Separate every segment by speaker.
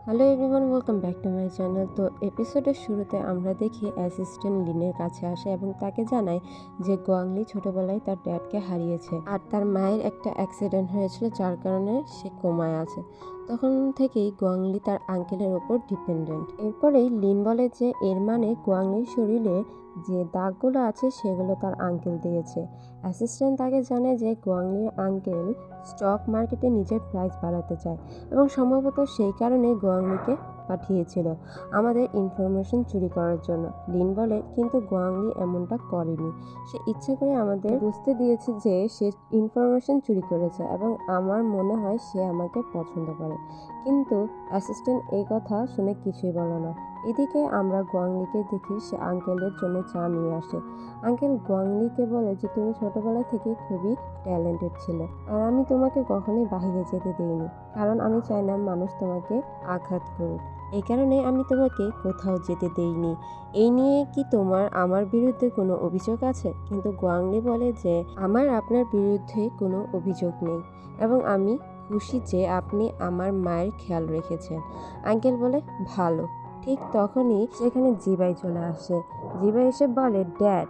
Speaker 1: Hello everyone, welcome back to my channel. তো এপিসোডের শুরুতে আমরা দেখি অ্যাসিস্ট্যান্ট লিনের কাছে আসে এবং তাকে জানায় যে গোয়াংলি ছোটবেলায় তার ড্যাডকে হারিয়েছে আর তার মায়ের একটা অ্যাক্সিডেন্ট হয়েছিল যার কারণে সে কোমায় আছে। তখন থেকেই গোয়াংলি তার আঙ্কেলের ওপর ডিপেন্ডেন্ট। এরপরেই লিন বলে যে এর মানে গোয়াংলির শরীরে যে দাগগুলো আছে সেগুলো তার আঙ্কেল দিয়েছে। অ্যাসিস্ট্যান্ট তাকে জানায় যে গোয়াংলির আঙ্কেল স্টক মার্কেটে নিজের প্রাইস বাড়াতে চায় এবং সম্ভবত সেই কারণে গোয়াংলিকে পাঠিয়েছিল আমাদের ইনফরমেশন চুরি করার জন্য। লিন বলে কিন্তু গোয়াংলি এমনটা করেনি, সে ইচ্ছে করে আমাদের বুঝতে দিয়েছে যে সে ইনফরমেশন চুরি করেছে এবং আমার মনে হয় সে আমাকে পছন্দ করে। কিন্তু অ্যাসিস্ট্যান্ট এই কথা শুনে কিছুই বলে না। এদিকে আমরা গোয়াংলিকে দেখি সে আঙ্কেলের জন্য চা নিয়ে আসে। আঙ্কেল গোয়াংলিকে বলে যে তুমি ছোটবেলা থেকে খুবই ট্যালেন্টেড ছিলে আর আমি তোমাকে কখনোই বাইরে যেতে দিইনি, কারণ আমি চাই না মানুষ তোমাকে আঘাত করুক। এই কারণে আমি তোমাকে কোথাও যেতে দেইনি। এই নিয়ে কি তোমার আমার বিরুদ্ধে কোনো অভিযোগ আছে? কিন্তু গোয়াংলি বলে যে আমার আপনার বিরুদ্ধে কোনো অভিযোগ নেই এবং আমি খুশি যে আপনি আমার মায়ের খেয়াল রেখেছেন। আঙ্কেল বলে ভালো। ঠিক তখনই সেখানে জিবাই চলে আসে। জিবাই এসে বলে ড্যাড,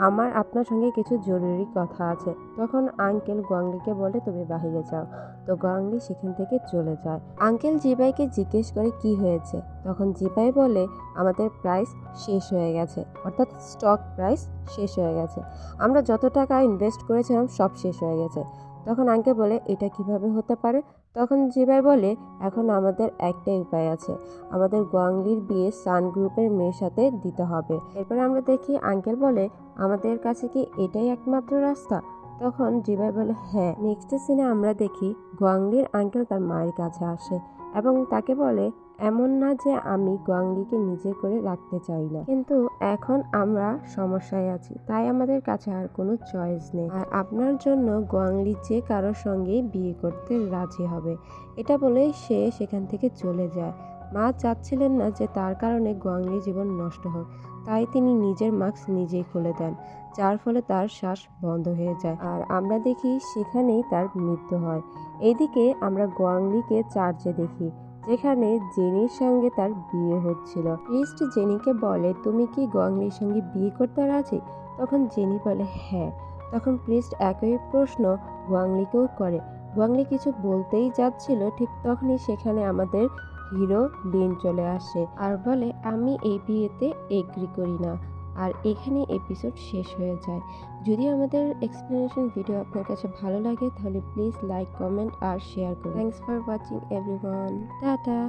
Speaker 1: আমার আপনার সঙ্গে কিছু জরুরি কথা আছে। তখন আঙ্কেল গোয়াংলিকে বলে তুমি বাহিরে যাও। তো গোয়াংলি সেখান থেকে চলে যায়। আঙ্কেল জিবাইকে জিজ্ঞেস করে কি হয়েছে। তখন জিবাই বলে আমাদের প্রাইস শেষ হয়ে গেছে, অর্থাৎ স্টক প্রাইস শেষ হয়ে গেছে। আমরা যত টাকা ইনভেস্ট করেছিলাম সব শেষ হয়ে গেছে। তখন আঙ্কেল বলে এটা কিভাবে হতে পারে? তখন জিবাই বলে এখন আমাদের একটাই উপায় আছে, আমাদের গোয়াংলির বিয়ে সান গ্রুপের মেয়ের সাথে দিতে হবে। এরপরে আমরা দেখি আঙ্কেল বলে আমাদের কাছে কি এটাই একমাত্র রাস্তা? তখন জিবাই বলে হ্যাঁ। নেক্সট সিনে আমরা দেখি গোয়াংলির আঙ্কেল তার মায়ের কাছে আসে এবং তাকে বলে এমন না যে আমি গোয়াংলিকে নিজে করে রাখতে চাই না, কিন্তু এখন আমরা সমস্যায় আছি, তাই আমাদের কাছে আর কোনো চয়েস নেই আর আপনার জন্য গোয়াংলি যে কারোর সঙ্গেই বিয়ে করতে রাজি হবে। এটা বলেই সে সেখান থেকে চলে যায়। মা চাচ্ছিলেন না যে তার কারণে গোয়াংলি জীবন নষ্ট হোক, তাই তিনি নিজের মাস্ক নিজেই খুলে দেন, যার ফলে তার শ্বাস বন্ধ হয়ে যায় আর আমরা দেখি সেখানেই তার মৃত্যু হয়। এইদিকে আমরা গোয়াংলিকে চার্চে দেখি, যেখানে জেনির সঙ্গে তার বিয়ে হচ্ছিল। প্রিস্ট জেনিকে বলে তুমি কি গোয়াংলির সঙ্গে বিয়ে করতে রাজি? তখন জেনি বলে হ্যাঁ। তখন প্রিস্ট একই প্রশ্ন গোয়াংলিকেও করে। গোয়াংলি কিছু বলতেই যাচ্ছিল, ঠিক তখনই সেখানে আমাদের হিরো লিন চলে আসে আর বলে আমি এই বিয়েতে এগ্রি করি না। আর এখানে এপিসোড শেষ হয়ে যায়। যদি আমাদের এক্সপ্লেনেশন ভিডিও আপনার কাছে ভালো লাগে তাহলে প্লিজ লাইক, কমেন্ট আর শেয়ার করুন। Thanks for watching everyone. Tata.